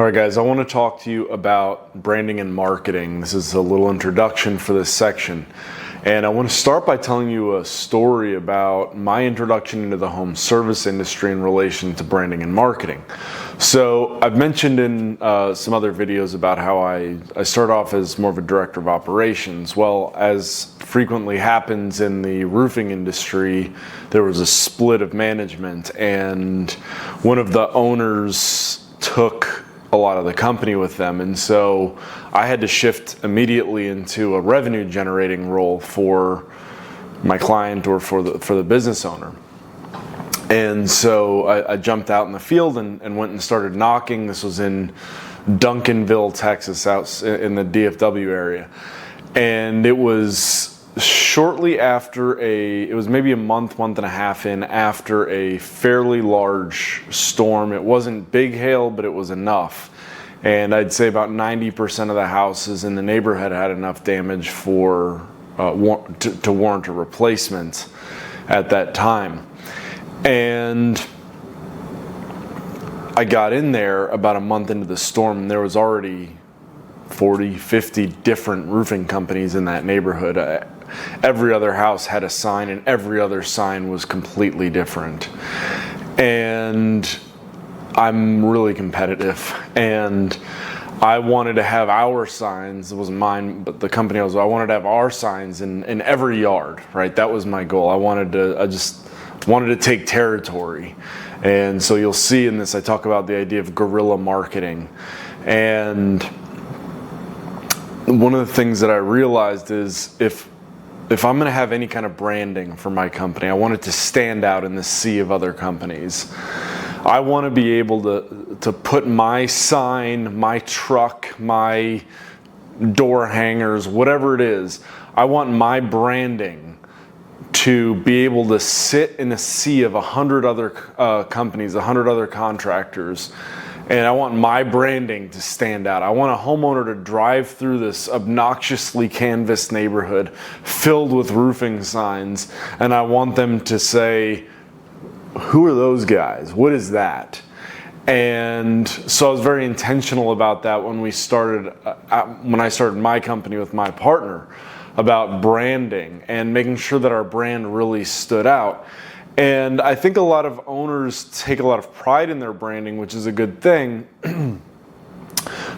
All right, guys, I want to talk to you about branding and marketing. This is a little introduction for this section. And I want to start by telling you a story about my introduction into the home service industry in relation to branding and marketing. So I've mentioned in some other videos about how I started off as more of a director of operations. Well, as frequently happens in the roofing industry, there was a split of management, and one of the owners took a lot of the company with them, and so I had to shift immediately into a revenue generating role for my client or for the business owner. And so I jumped out in the field and went and started knocking. This was in Duncanville, Texas, out in the DFW area, and it was shortly after it was maybe a month and a half in after a fairly large storm. It wasn't big hail, but it was enough. And I'd say about 90% of the houses in the neighborhood had enough damage to warrant a replacement at that time. And I got in there about a month into the storm, and there was already 40, 50 different roofing companies in that neighborhood. Every other house had a sign, and every other sign was completely different. And I'm really competitive, and I wanted to have our signs. It wasn't mine, but the company I wanted to have our signs in every yard, right? That was my goal. I just wanted to take territory. And so you'll see in this, I talk about the idea of guerrilla marketing. And one of the things that I realized is if I'm going to have any kind of branding for my company, I want it to stand out in the sea of other companies. I want to be able to put my sign, my truck, my door hangers, whatever it is, I want my branding to be able to sit in a sea of 100 other companies, 100 other contractors. And I want my branding to stand out. I want a homeowner to drive through this obnoxiously canvassed neighborhood filled with roofing signs, and I want them to say, who are those guys? What is that? And so I was very intentional about that when I started my company with my partner, about branding and making sure that our brand really stood out. And I think a lot of owners take a lot of pride in their branding, which is a good thing.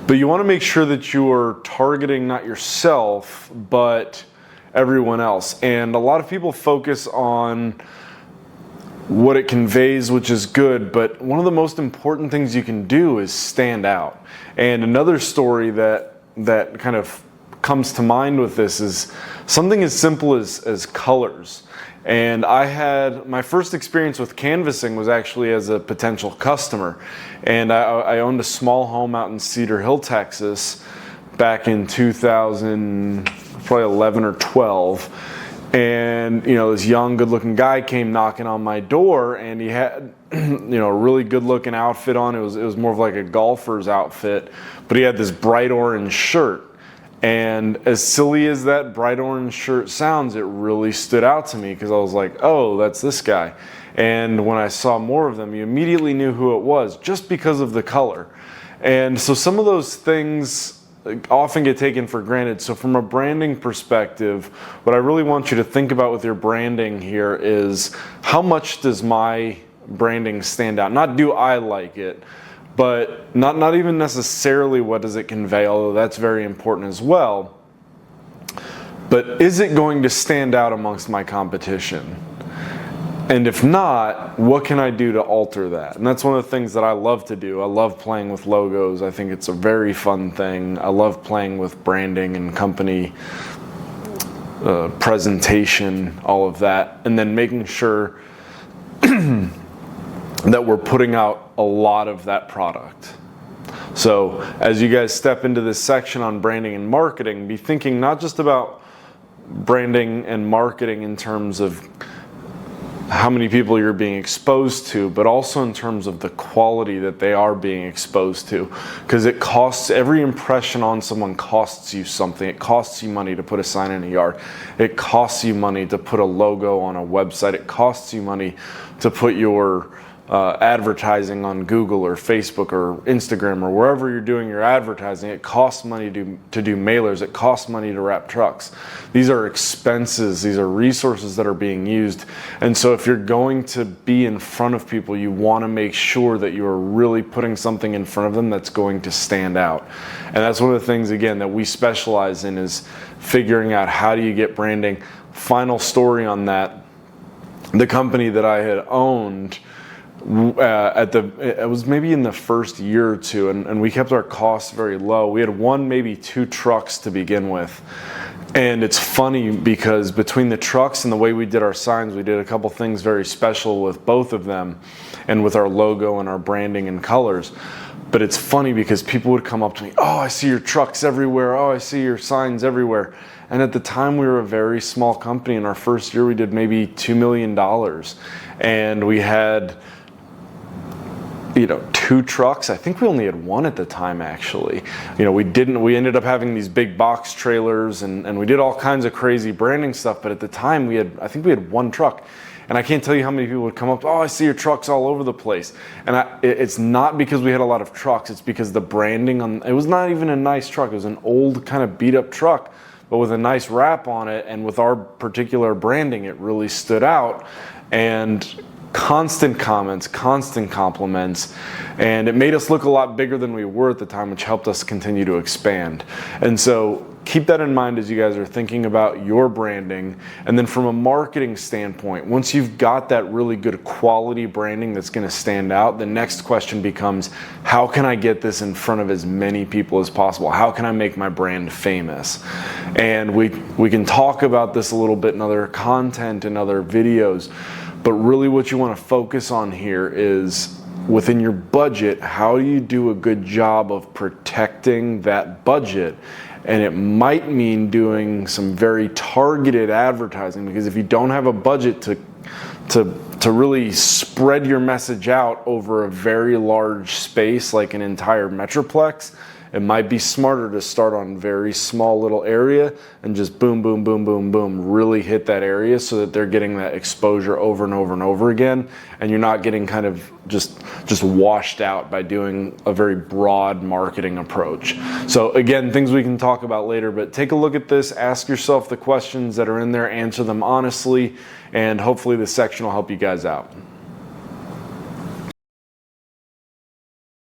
But you want to make sure that you are targeting not yourself, but everyone else. And a lot of people focus on what it conveys, which is good, but one of the most important things you can do is stand out. And another story that kind of comes to mind with this is something as simple as colors. And I had my first experience with canvassing was actually as a potential customer. And I owned a small home out in Cedar Hill, Texas, back in 2011 or 12. And, this young, good-looking guy came knocking on my door, and he had, a really good-looking outfit on. It was more of like a golfer's outfit, but he had this bright orange shirt. And as silly as that bright orange shirt sounds, it really stood out to me because I was like, oh, that's this guy. And when I saw more of them, you immediately knew who it was just because of the color. And so some of those things often get taken for granted. So from a branding perspective, what I really want you to think about with your branding here is, how much does my branding stand out? Not do I like it, but not even necessarily what does it convey, although that's very important as well. But is it going to stand out amongst my competition? And if not, what can I do to alter that? And that's one of the things that I love to do. I love playing with logos. I think it's a very fun thing. I love playing with branding and company presentation, all of that, and then making sure that we're putting out a lot of that product. So as you guys step into this section on branding and marketing, be thinking not just about branding and marketing in terms of how many people you're being exposed to, but also in terms of the quality that they are being exposed to. Because it costs, every impression on someone costs you something. It costs you money to put a sign in a yard. It costs you money to put a logo on a website. It costs you money to put your advertising on Google or Facebook or Instagram or wherever you're doing your advertising, it costs money to do mailers. It costs money to wrap trucks. These are expenses. These are resources that are being used. And so if you're going to be in front of people, you want to make sure that you are really putting something in front of them that's going to stand out. And that's one of the things, again, that we specialize in, is figuring out how do you get branding. Final story on that, the company that I had owned, it was maybe in the first year or two, and we kept our costs very low. We had one, maybe two trucks to begin with. And it's funny because between the trucks and the way we did our signs, we did a couple things very special with both of them and with our logo and our branding and colors. But it's funny because people would come up to me, oh, I see your trucks everywhere. Oh, I see your signs everywhere. And at the time, we were a very small company. In our first year, we did maybe $2 million. And we had, two trucks. I think we only had one at the time, actually. We ended up having these big box trailers, and we did all kinds of crazy branding stuff. But at the time, I think we had one truck. And I can't tell you how many people would come up, oh, I see your trucks all over the place. And it's not because we had a lot of trucks, it's because the branding it was not even a nice truck. It was an old kind of beat up truck, but with a nice wrap on it. And with our particular branding, it really stood out. And constant comments, constant compliments, and it made us look a lot bigger than we were at the time, which helped us continue to expand. And so keep that in mind as you guys are thinking about your branding. And then from a marketing standpoint, once you've got that really good quality branding that's going to stand out, the next question becomes, how can I get this in front of as many people as possible? How can I make my brand famous? And we can talk about this a little bit in other content and other videos. But really what you want to focus on here is, within your budget, how do you do a good job of protecting that budget? And it might mean doing some very targeted advertising, because if you don't have a budget to really spread your message out over a very large space, like an entire metroplex, it might be smarter to start on very small little area and just boom, boom, boom, boom, boom, really hit that area so that they're getting that exposure over and over and over again. And you're not getting kind of just washed out by doing a very broad marketing approach. So again, things we can talk about later, but take a look at this, ask yourself the questions that are in there, answer them honestly, and hopefully this section will help you guys out.